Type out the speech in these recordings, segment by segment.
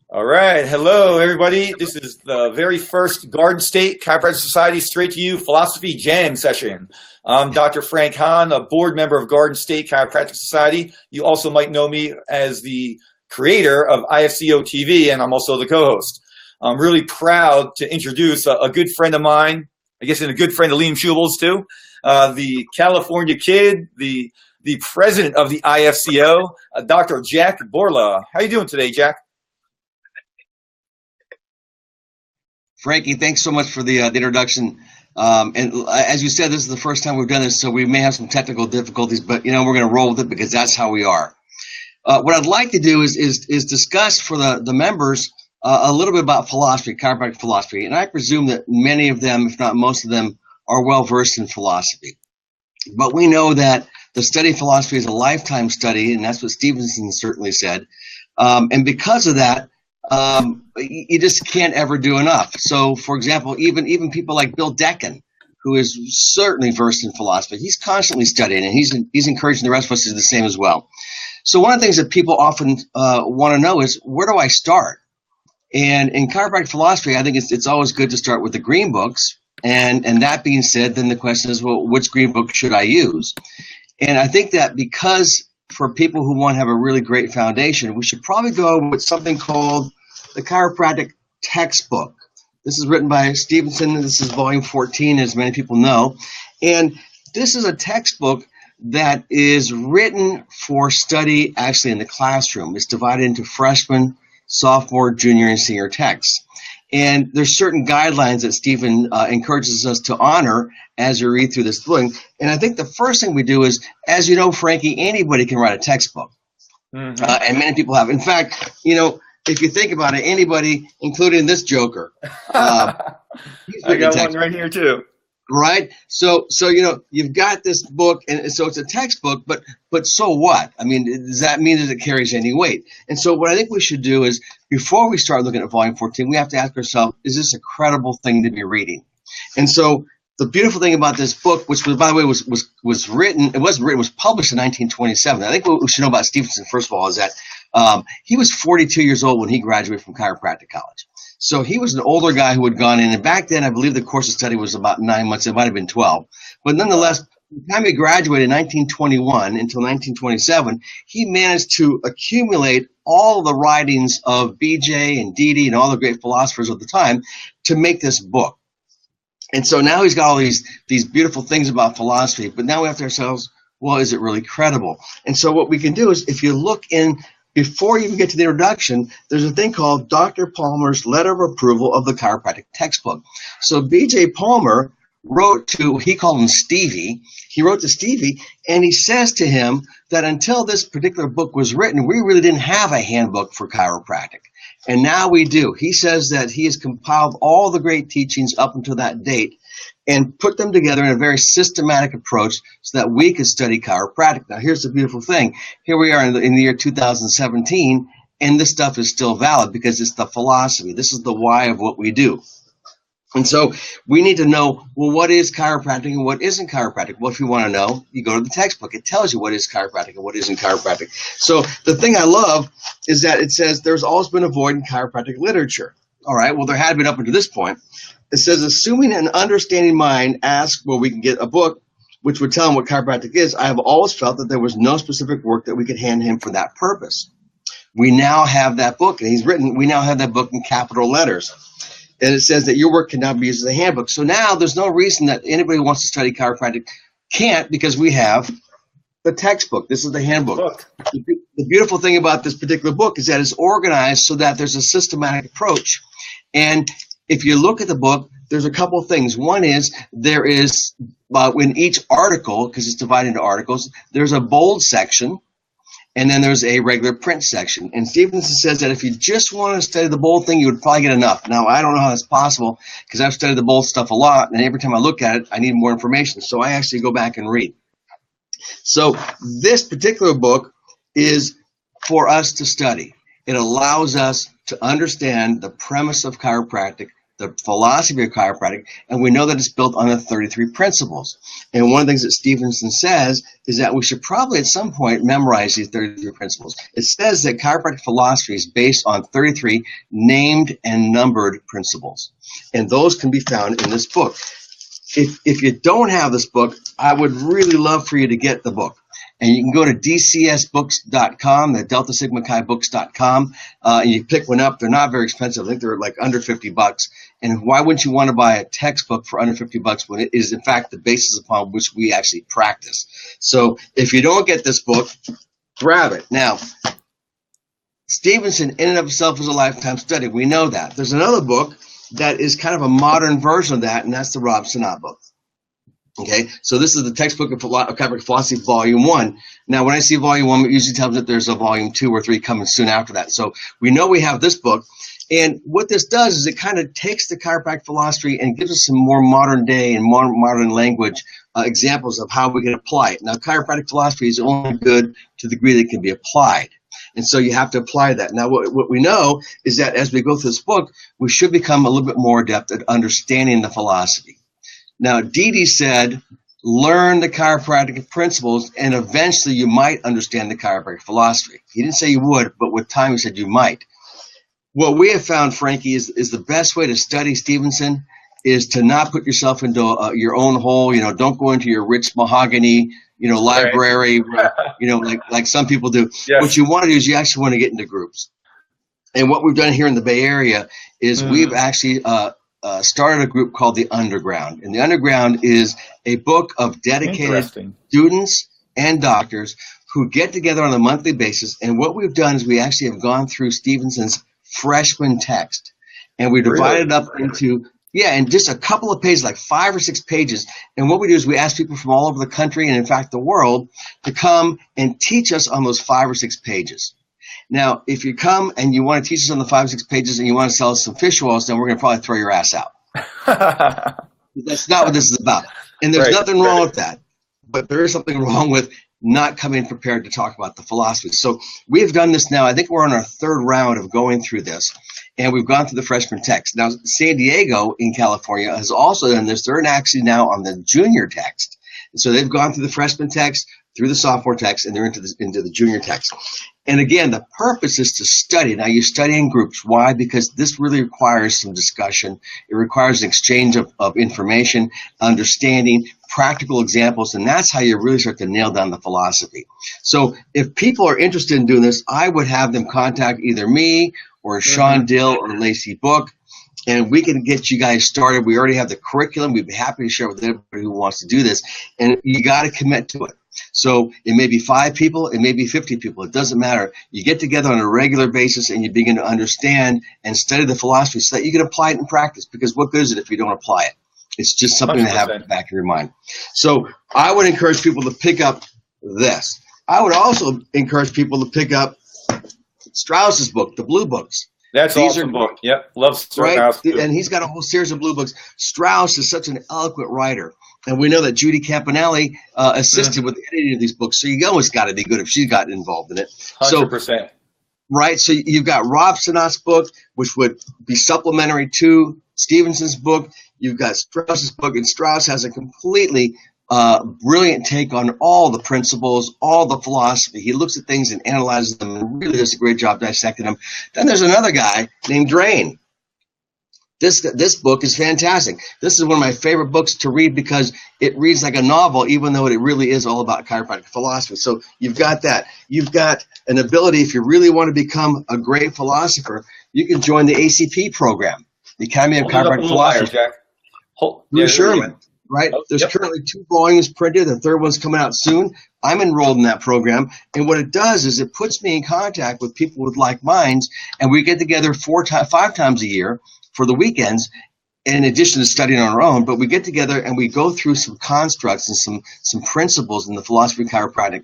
All right. Hello, everybody. This is the very first Garden State Chiropractic Society Straight to You Philosophy Jam session. I'm Dr. Frank Hahn, a board member of Garden State Chiropractic Society. You also might know me as the creator of IFCO TV, and I'm also the co-host. I'm really proud to introduce a good friend of mine, I guess, and a good friend of Liam Schubel's too, the California kid, the president of the IFCO, Dr. Jack Bourla. How you doing today, Jack? Frankie, thanks so much for the introduction. And as you said, this is the first time we've done this, so we may have some technical difficulties, but we're going to roll with it because that's how we are. What I'd like to do is discuss for the members a little bit about philosophy, chiropractic philosophy, and I presume that many of them, if not most of them, are well versed in philosophy. But we know that the study of philosophy is a lifetime study, and that's what Stevenson certainly said. And because of that, you just can't ever do enough. So, for example, even people like Bill Decken, who is certainly versed in philosophy, he's constantly studying, and he's encouraging the rest of us to do the same as well. So one of the things that people often want to know is, where do I start? And in chiropractic philosophy, I think it's always good to start with the green books. And that being said, then the question is, well, which green book should I use? And I think that because for people who want to have a really great foundation, we should probably go with something called the chiropractic textbook. This is written by Stevenson. This is volume 14, as many people know. And this is a textbook that is written for study actually in the classroom. It's divided into freshman, sophomore, junior, and senior texts. And there's certain guidelines that Stephen encourages us to honor as we read through this book. And I think the first thing we do is, as you know, Frankie, anybody can write a textbook. Mm-hmm. And many people have. In fact, if you think about it, anybody, including this joker, I got one right here too. Right? So you've got this book, and so it's a textbook, but so what? I mean, does that mean that it carries any weight? And so what I think we should do is, before we start looking at volume 14, we have to ask ourselves, is this a credible thing to be reading? And so the beautiful thing about this book, which was, by the way, was written, it wasn't written, it was published in 1927. I think what we should know about Stevenson, first of all, is that he was 42 years old when he graduated from chiropractic college. So he was an older guy who had gone in, and back then I believe the course of study was about 9 months. It might have been 12. But nonetheless, by the time he graduated in 1921 until 1927, he managed to accumulate all the writings of BJ and Dede and all the great philosophers of the time to make this book. And so now he's got all these beautiful things about philosophy, but now we have to ask ourselves, well, is it really credible? And so what we can do is, if you look in, before you even get to the introduction, there's a thing called Dr. Palmer's Letter of Approval of the Chiropractic Textbook. So B.J. Palmer wrote to, he called him Stevie, he wrote to Stevie, and he says to him that until this particular book was written, we really didn't have a handbook for chiropractic. And now we do. He says that he has compiled all the great teachings up until that date and put them together in a very systematic approach so that we could study chiropractic. Now, here's the beautiful thing. Here we are in the year 2017, and this stuff is still valid because it's the philosophy. This is the why of what we do. And so we need to know, well, what is chiropractic and what isn't chiropractic? Well, if you want to know, you go to the textbook. It tells you what is chiropractic and what isn't chiropractic. So the thing I love is that it says there's always been a void in chiropractic literature. All right, well, there had been up until this point. It says, assuming an understanding mind asks where we can get a book which would tell him what chiropractic is, I have always felt that there was no specific work that we could hand him for that purpose. We now have that book, and he's written, we now have that book in capital letters. And it says that your work can now be used as a handbook. So now there's no reason that anybody who wants to study chiropractic can't, because we have the textbook. This is the handbook. The beautiful thing about this particular book is that it's organized so that there's a systematic approach. And if you look at the book, there's a couple of things. One is there is, in each article, because it's divided into articles, there's a bold section, and then there's a regular print section. And Stevenson says that if you just want to study the bold thing, you would probably get enough. Now, I don't know how that's possible, because I've studied the bold stuff a lot, and every time I look at it, I need more information. So I actually go back and read. So this particular book is for us to study. It allows us to understand the premise of chiropractic, the philosophy of chiropractic, and we know that it's built on the 33 principles. And one of the things that Stevenson says is that we should probably at some point memorize these 33 principles. It says that chiropractic philosophy is based on 33 named and numbered principles, and those can be found in this book. If you don't have this book, I would really love for you to get the book. And you can go to dcsbooks.com, the Delta Sigma Chi books.com, and you pick one up. They're not very expensive. I think they're like under $50. And why wouldn't you want to buy a textbook for under $50 when it is, in fact, the basis upon which we actually practice? So if you don't get this book, grab it. Now, Stevenson in and of itself is a lifetime study. We know that. There's another book that is kind of a modern version of that, and that's the Rob Sinat book. Okay, so this is the textbook of chiropractic philosophy, volume 1. Now, when I see volume 1, it usually tells me that there's a volume 2 or 3 coming soon after that. So we know we have this book, and what this does is it kind of takes the chiropractic philosophy and gives us some more modern day and more modern language examples of how we can apply it. Now, chiropractic philosophy is only good to the degree that it can be applied. And so you have to apply that. Now, what we know is that as we go through this book, we should become a little bit more adept at understanding the philosophy. Now, Dede said, learn the chiropractic principles, and eventually you might understand the chiropractic philosophy. He didn't say you would, but with time he said you might. What we have found, Frankie, is the best way to study Stevenson is to not put yourself into your own hole. You know, don't go into your rich mahogany, library, like some people do. Yes. What you want to do is you actually want to get into groups. And what we've done here in the Bay Area is we've actually started a group called The Underground. And The Underground is a book of dedicated students and doctors who get together on a monthly basis. And what we've done is we actually have gone through Stevenson's freshman text. And we divided it up into, in just a couple of pages, like 5 or 6 pages. And what we do is we ask people from all over the country and, in fact, the world to come and teach us on those 5 or 6 pages. Now, if you come and you want to teach us on the 5 or 6 pages and you want to sell us some fish oils, then we're going to probably throw your ass out. That's not what this is about. And there's nothing wrong with that. But there is something wrong with not coming prepared to talk about the philosophy. So we've done this now. I think we're on our 3rd round of going through this. And we've gone through the freshman text. Now, San Diego in California has also done this. They're actually now on the junior text. And so they've gone through the freshman text, through the sophomore text, and they're into the junior text. And again, the purpose is to study. Now, you study in groups. Why? Because this really requires some discussion. It requires an exchange of information, understanding, practical examples, and that's how you really start to nail down the philosophy. So if people are interested in doing this, I would have them contact either me or Sean Dill or Lacey Book, and we can get you guys started. We already have the curriculum. We'd be happy to share with everybody who wants to do this, and you got to commit to it. So it may be 5 people, it may be 50 people. It doesn't matter. You get together on a regular basis and you begin to understand and study the philosophy so that you can apply it in practice, because what good is it if you don't apply it? It's just something 100%. To have in the back of your mind. So I would encourage people to pick up this. I would also encourage people to pick up Strauss's book, the Blue Books. That's an awesome book. Yep, love Strauss. Right? And he's got a whole series of blue books. Strauss is such an eloquent writer. And we know that Judy Campanelli assisted with the editing of these books. So you know it's got to be good if she's gotten involved in it. 100%. Right. So you've got Rob Sinat's book, which would be supplementary to Stevenson's book. You've got Strauss's book, and Strauss has a completely brilliant take on all the principles, all the philosophy. He looks at things and analyzes them and really does a great job dissecting them. Then there's another guy named Drain. This book is fantastic. This is one of my favorite books to read because it reads like a novel, even though it really is all about chiropractic philosophy. So you've got that. You've got an ability, if you really want to become a great philosopher, you can join the ACP program, the Academy of Chiropractic Philosophy. Bruce Sherman, right? There's currently 2 volumes printed. The 3rd one's coming out soon. I'm enrolled in that program. And what it does is it puts me in contact with people with like minds, and we get together 5 times a year for the weekends, in addition to studying on our own. But we get together and we go through some constructs and some principles in the philosophy of chiropractic.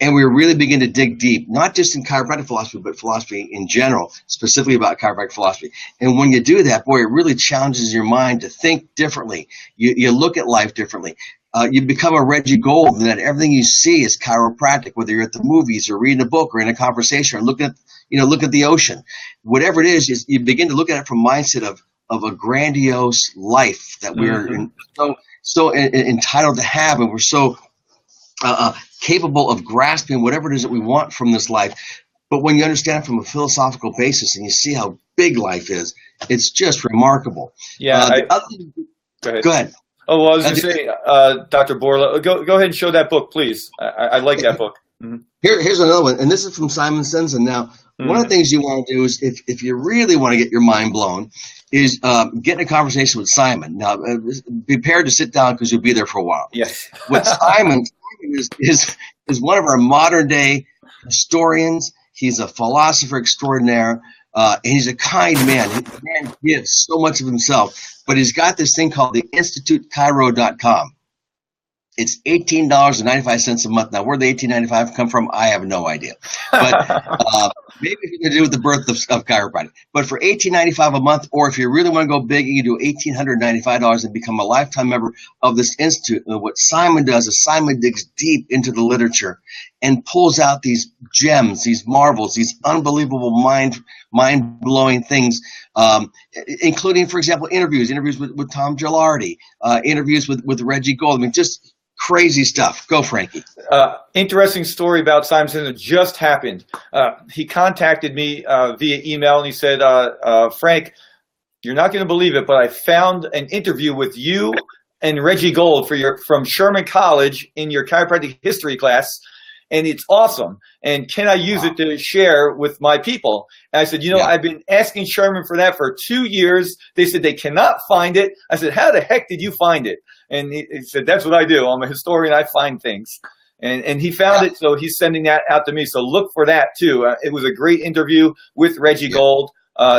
And we really begin to dig deep, not just in chiropractic philosophy, but philosophy in general, specifically about chiropractic philosophy. And when you do that, boy, it really challenges your mind to think differently. You look at life differently. You become a Reggie Gold, and that everything you see is chiropractic, whether you're at the movies or reading a book or in a conversation or looking at the ocean. Whatever it is, you begin to look at it from a mindset of a grandiose life that we're so entitled to have, and we're so capable of grasping whatever it is that we want from this life. But when you understand it from a philosophical basis and you see how big life is, it's just remarkable. Yeah. Go ahead. Oh, well, I was going to say, Dr. Bourla, go ahead and show that book, please. I like that book. Mm-hmm. Here's another one, and this is from Simon Sensen. Now, one of the things you want to do is, if you really want to get your mind blown, is get in a conversation with Simon. Now, be prepared to sit down because you'll be there for a while. Yes. What Simon is one of our modern day historians. He's a philosopher extraordinaire, and he's a kind man. The man gives so much of himself, but he's got this thing called the InstituteChiro.com. It's $18.95 a month. Now, where the $18.95 come from, I have no idea. But maybe it's going to do with the birth of chiropractic. But for $18.95 a month, or if you really want to go big, you can do $1,895 and become a lifetime member of this institute. And what Simon does is Simon digs deep into the literature and pulls out these gems, these marvels, these unbelievable mind-blowing things, including, for example, interviews with Tom Gilardi, interviews with Reggie Gold. I mean, just crazy stuff. Go, Frankie. Interesting story about Simon Sensen just happened. He contacted me via email, and he said, Frank, you're not going to believe it, but I found an interview with you and Reggie Gold from Sherman College in your chiropractic history class, and it's awesome. And can I use it to share with my people? And I said, I've been asking Sherman for that for 2 years. They said they cannot find it. I said, how the heck did you find it? And he said, that's what I do. I'm a historian. I find things. And he found it, so he's sending that out to me. So look for that, too. It was a great interview with Reggie Gold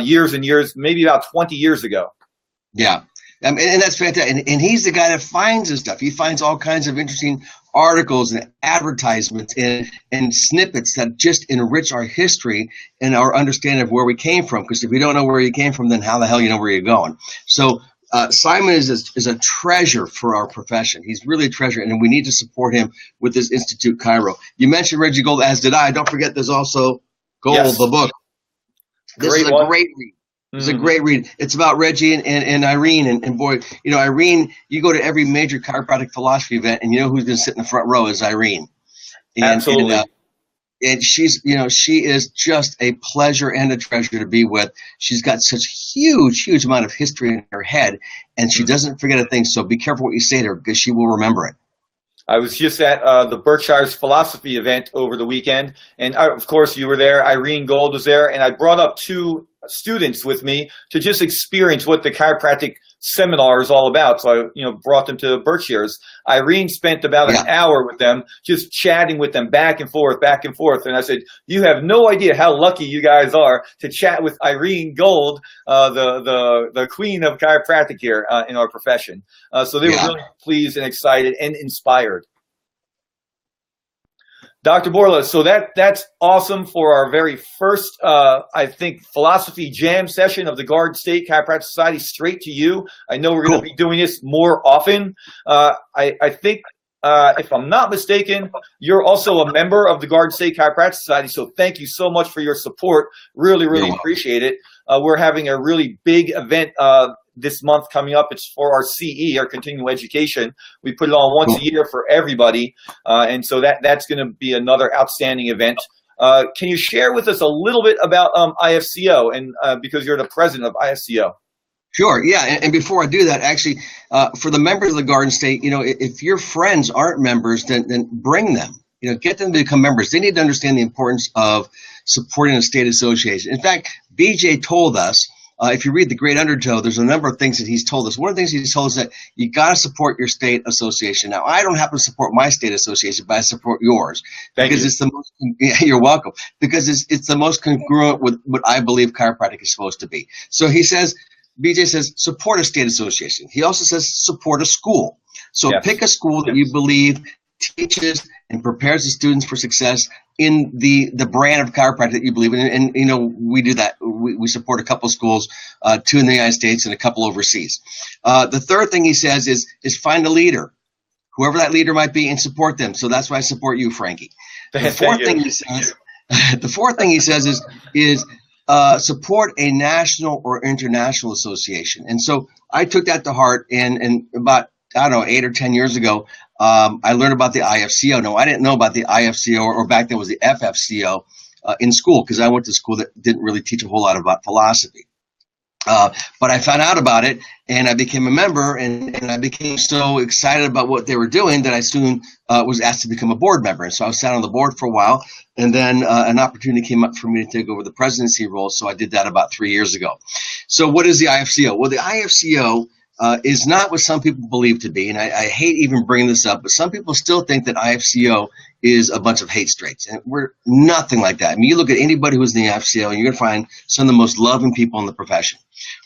years and years, maybe about 20 years ago. Yeah. And that's fantastic. And he's the guy that finds this stuff. He finds all kinds of interesting articles and advertisements and snippets that just enrich our history and our understanding of where we came from. Because if you don't know where you came from, then how the hell you know where you're going? So Simon is a treasure for our profession. He's really a treasure, and we need to support him with this Institute Chiro. You mentioned Reggie Gold, as did I. Don't forget, there's also Gold, the book. This is a great read. It's a great read. It's about Reggie and Irene. And boy, Irene, you go to every major chiropractic philosophy event, and you know who's going to sit in the front row is Irene. Absolutely. And she's, she is just a pleasure and a treasure to be with. She's got such huge amount of history in her head, and she doesn't forget a thing. So be careful what you say to her, because she will remember it. I was just at the Berkshire's philosophy event over the weekend, and of course you were there. Irene Gold was there, and I brought up 2 students with me to just experience what the chiropractic seminar is all about. So I, brought them to Berkshire's. Irene spent about an hour with them, just chatting with them back and forth. And I said, you have no idea how lucky you guys are to chat with Irene Gold, the queen of chiropractic here in our profession. So they were really pleased and excited and inspired. Dr. Bourla, so that's awesome for our very first, I think, philosophy jam session of the Garden State Chiropractic Society. Straight to you. I know we're going to be doing this more often. I think, if I'm not mistaken, you're also a member of the Garden State Chiropractic Society, so thank you so much for your support. Really appreciate it. We're having a really big event this month coming up. It's for our CE, our continuing education. We put it on once a year for everybody, and so that's going to be another outstanding event. Can you share with us a little bit about IFCO, and because you're the president of IFCO? Sure, yeah, and before I do that, actually, for the members of the Garden State, if your friends aren't members, then bring them. Get them to become members. They need to understand the importance of supporting a state association. In fact, BJ told us, if you read The Great Undertow, there's a number of things that he's told us. One of the things he's told us that you got to support your state association. Now, I don't happen to support my state association, but I support yours. Because it's the most. You're welcome. Because it's the most congruent with what I believe chiropractic is supposed to be. So he says, BJ says, support a state association. He also says support a school. So pick a school that you believe teaches and prepares the students for success in the brand of chiropractic that you believe in. And we do that. We support a couple of schools, 2 in the United States and a couple overseas. The third thing he says is find a leader, whoever that leader might be, and support them. So that's why I support you, Frankie. The fourth thing he says is support a national or international association. And so I took that to heart, and about, I don't know, 8 or 10 years ago, I learned about the IFCO. No, I didn't know about the IFCO, or back then it was the FFCO in school, because I went to school that didn't really teach a whole lot about philosophy. But I found out about it, and I became a member, and I became so excited about what they were doing that I soon was asked to become a board member. And so I sat on the board for a while, and then an opportunity came up for me to take over the presidency role, so I did that about 3 years ago. So what is the IFCO? Well, the IFCO is not what some people believe to be, and I hate even bringing this up, but some people still think that IFCO is a bunch of hate straights, and we're nothing like that. I mean, you look at anybody who's in the IFCO, and you're going to find some of the most loving people in the profession.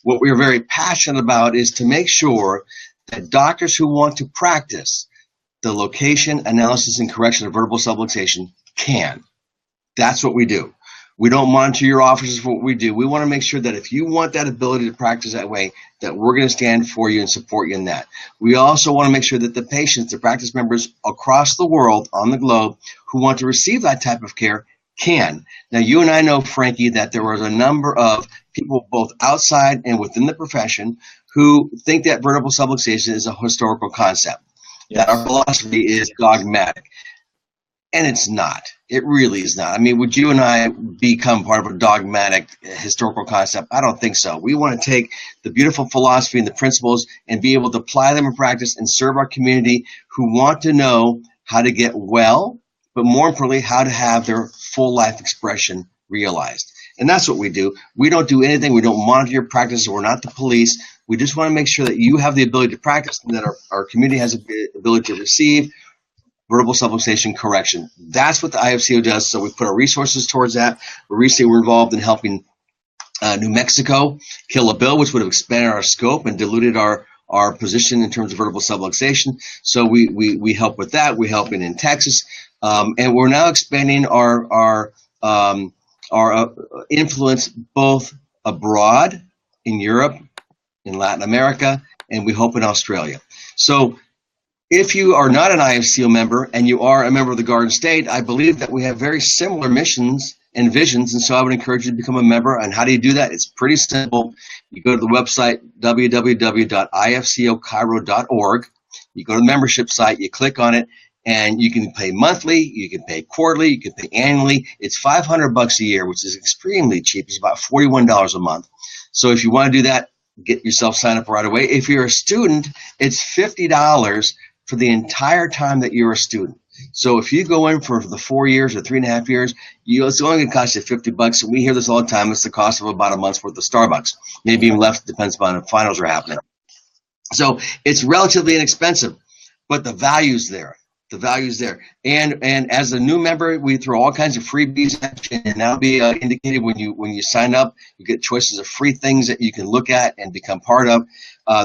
What we're very passionate about is to make sure that doctors who want to practice the location, analysis, and correction of vertebral subluxation can. That's what we do. We don't monitor your offices for what we do. We want to make sure that if you want that ability to practice that way, that we're going to stand for you and support you in that. We also want to make sure that the patients, the practice members across the world, on the globe, who want to receive that type of care can. Now, you and I know, Frankie, that there was a number of people both outside and within the profession who think that vertebral subluxation is a historical concept, that our philosophy is dogmatic. And it's not. It really is not. I mean, would you and I become part of a dogmatic historical concept? I don't think so. We want to take the beautiful philosophy and the principles and be able to apply them in practice and serve our community who want to know how to get well, but more importantly, how to have their full life expression realized. And that's what we do. We don't do anything. We don't monitor your practice. We're not the police. We just want to make sure that you have the ability to practice and that our community has the ability to receive vertebral subluxation correction. That's what the IFCO does. So we put our resources towards that. Recently, we're involved in helping New Mexico kill a bill, which would have expanded our scope and diluted our position in terms of vertebral subluxation. So we help with that. We help in Texas, and we're now expanding our influence both abroad in Europe, in Latin America, and we hope in Australia. So if you are not an IFCO member and you are a member of the Garden State, I believe that we have very similar missions and visions, and so I would encourage you to become a member. And how do you do that? It's pretty simple. You go to the website, www.ifcochiro.org. You go to the membership site, you click on it, and you can pay monthly, you can pay quarterly, you can pay annually. It's $500 a year, which is extremely cheap. It's about $41 a month. So if you want to do that, get yourself signed up right away. If you're a student, it's $50 for the entire time that you're a student. So if you go in for the 4 years or 3.5 years, it's only going to cost you $50. And we hear this all the time. It's the cost of about a month's worth of Starbucks, maybe even less. Depends upon if finals are happening. So it's relatively inexpensive, but the value's there. The value's there. And as a new member, we throw all kinds of freebies at you, and that'll be indicated when you sign up. You get choices of free things that you can look at and become part of.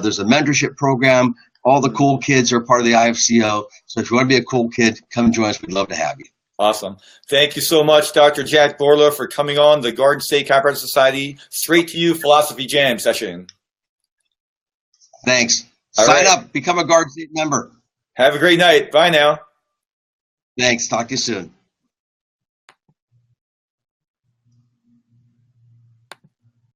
There's a mentorship program. All the cool kids are part of the IFCO. So if you want to be a cool kid, come join us. We'd love to have you. Awesome. Thank you so much, Dr. Jack Bourla, for coming on the Garden State Chiropractic Society Straight to You Philosophy Jam session. Thanks. Sign up. Become a Garden State member. Have a great night. Bye now. Thanks. Talk to you soon.